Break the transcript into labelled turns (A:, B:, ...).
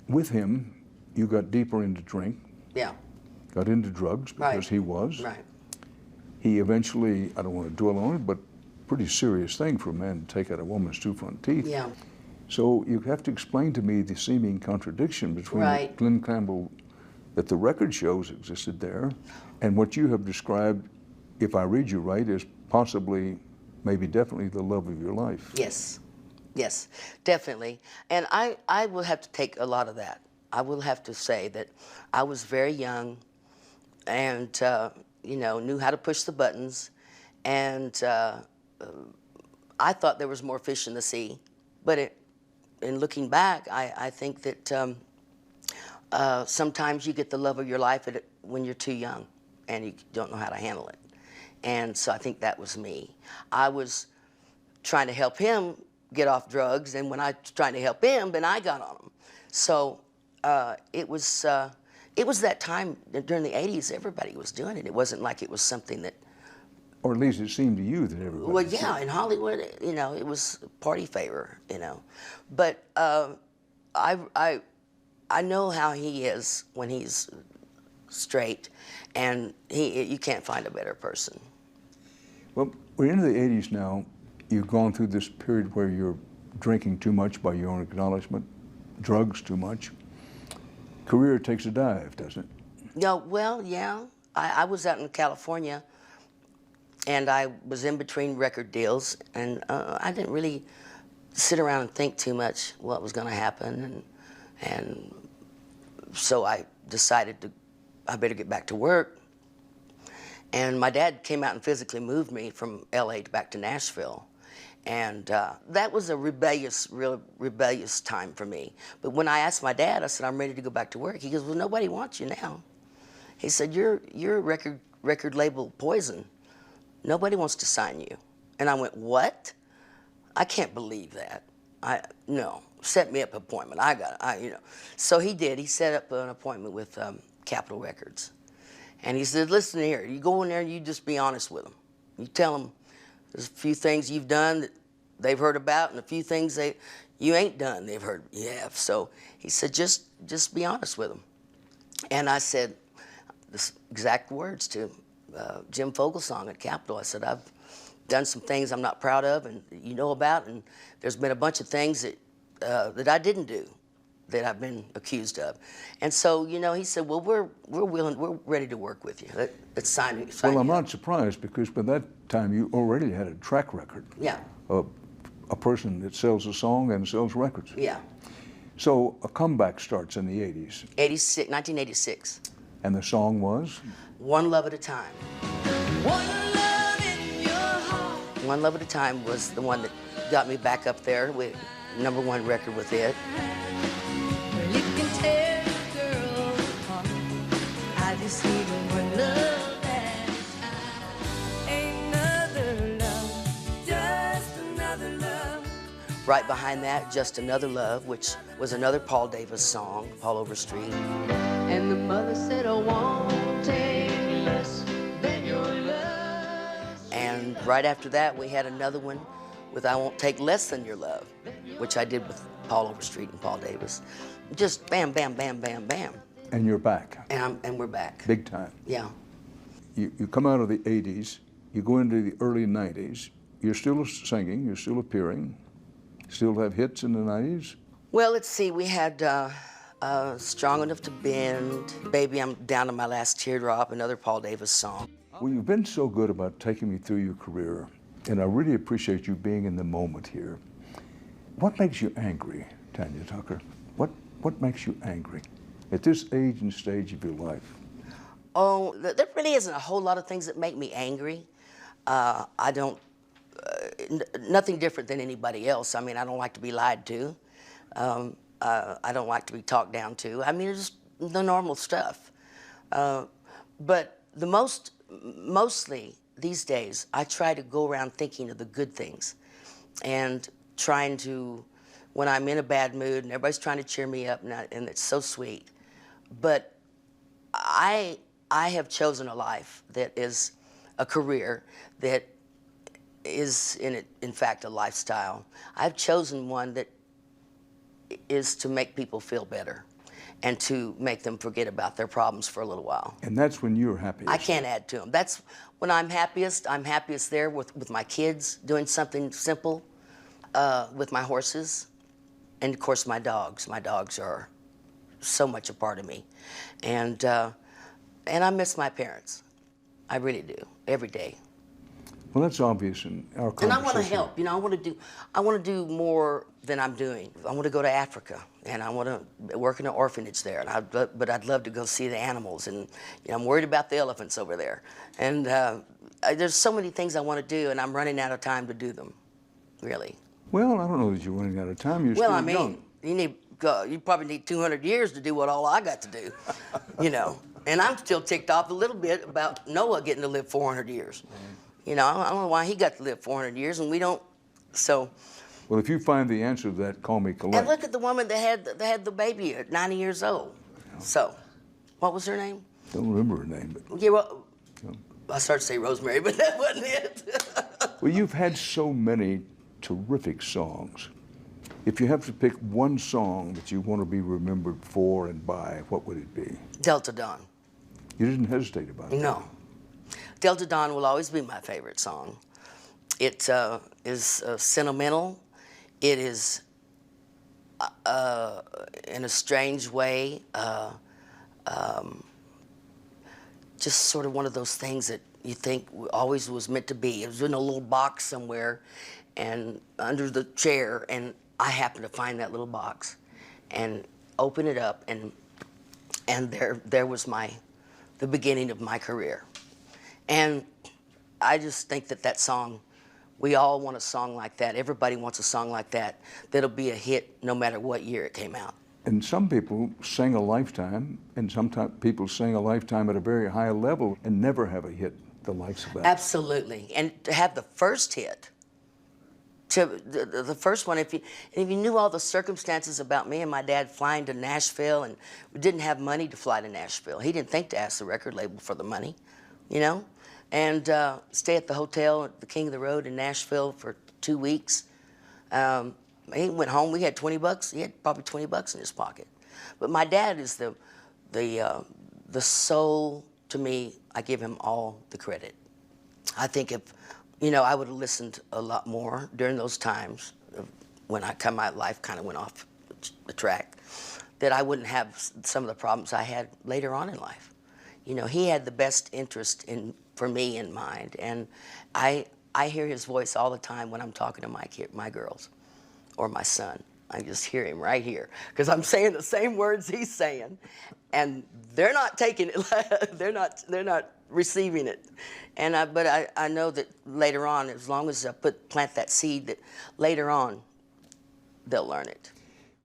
A: with him, you got deeper into drink.
B: Yeah.
A: Got into drugs because he was.
B: Right.
A: He eventually, I don't want to dwell on it, but pretty serious thing for a man to take out a woman's two front teeth.
B: Yeah.
A: So you have to explain to me the seeming contradiction between Glen Campbell that the record shows existed there and what you have described, if I read you right, is possibly, maybe definitely the love of your life.
B: Yes. Yes, definitely. And I will have to take a lot of that. I will have to say that I was very young and, you know, knew how to push the buttons. And I thought there was more fish in the sea. But in looking back, I think that sometimes you get the love of your life when you're too young and you don't know how to handle it. And so I think that was me. I was trying to help him get off drugs, and when I was trying to help him, then I got on him. So it was that time during the 80s, everybody was doing it. It wasn't like it was something that...
A: Or at least it seemed to you that everybody...
B: Well, yeah, in Hollywood, you know, it was party favor, you know. But I know how he is when he's straight, and you can't find a better person.
A: Well, we're into the 80s now. You've gone through this period where you're drinking too much by your own acknowledgement, drugs too much. Career takes a dive, doesn't it?
B: No, well, yeah. I was out in California, and I was in between record deals, and I didn't really sit around and think too much what was going to happen, and so I decided I better get back to work. And my dad came out and physically moved me from LA back to Nashville. And that was a real rebellious time for me. But when I asked my dad, I said, I'm ready to go back to work. He goes, well, nobody wants you now. He said, you're record label poison. Nobody wants to sign you. And I went, what? I can't believe that. No, set me up an appointment. You know. So he did. He set up an appointment with Capitol Records. And he said, listen here, you go in there and you just be honest with them. You tell them there's a few things you've done that they've heard about, and a few things you ain't done they've heard you have. So he said, just be honest with them. And I said the exact words to Jim Fogelsong at Capitol. I said, I've done some things I'm not proud of and you know about, and there's been a bunch of things that I didn't do that I've been accused of. And so, you know, he said, well, we're ready to work with you. Let's sign you.
A: Well, I'm not surprised, because by that time you already had a track record.
B: Yeah.
A: A person that sells a song and sells records.
B: Yeah.
A: So a comeback starts in the 80s.
B: 1986.
A: And the song was?
B: One Love at a Time. One love in your heart. One Love at a Time was the one that got me back up there with #1 record with it. You can tell a girl apart. I just need one love at a time. Another love, just another love. Right behind that, Just Another Love, which was another Paul Davis song, Paul Overstreet. And the mother said, I won't take less than your love. And right after that, we had another one with I Won't Take Less Than Your Love, which I did with Paul Overstreet and Paul Davis. Just bam, bam, bam, bam, bam.
A: And you're back.
B: And we're back.
A: Big time.
B: Yeah.
A: You come out of the 80s, you go into the early 90s, you're still singing, you're still appearing, still have hits in the 90s?
B: Well, let's see, we had Strong Enough to Bend, Baby I'm Down to My Last Teardrop, another Paul Davis song.
A: Well, you've been so good about taking me through your career, and I really appreciate you being in the moment here. What makes you angry, Tanya Tucker? What makes you angry at this age and stage of your life?
B: Oh, there really isn't a whole lot of things that make me angry. I don't, nothing different than anybody else. I mean, I don't like to be lied to. I don't like to be talked down to. I mean, it's just the normal stuff. But mostly these days, I try to go around thinking of the good things and trying to, when I'm in a bad mood and everybody's trying to cheer me up, and it's so sweet. But I have chosen a life that is a career that is, in fact, a lifestyle. I've chosen one that is to make people feel better. and to make them forget about their problems for a little while.
A: And that's when you're happiest.
B: I can't add to them. That's when I'm happiest. I'm happiest there with my kids, doing something simple, with my horses, and of course my dogs. My dogs are so much a part of me. And I miss my parents. I really do, every day.
A: Well, that's obvious in our conversation.
B: And I want to help. You know, I want to do more than I'm doing. I want to go to Africa, and I want to work in an orphanage there. But I'd love to go see the animals, and you know, I'm worried about the elephants over there. And there's so many things I want to do, and I'm running out of time to do them, really.
A: Well, I don't know that you're running out of time. You're still young.
B: You probably need 200 years to do what all I got to do, you know. And I'm still ticked off a little bit about Noah getting to live 400 years. You know, I don't know why he got to live 400 years and we don't. So.
A: Well, if you find the answer to that, call me collect.
B: And look at the woman that had the baby at 90 years old. Yeah. So, what was her name?
A: Don't remember her name, but.
B: Yeah, well, I started to say Rosemary, but that wasn't it.
A: Well, you've had so many terrific songs. If you have to pick one song that you want to be remembered for and by, what would it be?
B: Delta Dawn.
A: You didn't hesitate about it?
B: No. Delta Dawn will always be my favorite song. It is sentimental. It is, in a strange way, just sort of one of those things that you think always was meant to be. It was in a little box somewhere and under the chair, and I happened to find that little box and open it up, and there was the beginning of my career. And I just think that song, we all want a song like that. Everybody wants a song like that that'll be a hit no matter what year it came out.
A: And some people sing a lifetime, and sometimes people sing a lifetime at a very high level and never have a hit the likes of that.
B: Absolutely. And to have the first hit, the first one, if you knew all the circumstances about me and my dad flying to Nashville, and we didn't have money to fly to Nashville. He didn't think to ask the record label for the money, you know? And stay at the hotel at the King of the Road in Nashville for 2 weeks. He went home, we had 20 bucks. He had probably 20 bucks in his pocket. But my dad is the soul to me. I give him all the credit. I think if, you know, I would have listened a lot more during those times when my life kind of went off the track, that I wouldn't have some of the problems I had later on in life. You know, he had the best interest for me in mind, and I hear his voice all the time when I'm talking to my girls or my son. I just hear him right here because I'm saying the same words he's saying, and they're not taking it. they're not receiving it. And but I know that later on, as long as I plant that seed, that later on they'll learn it.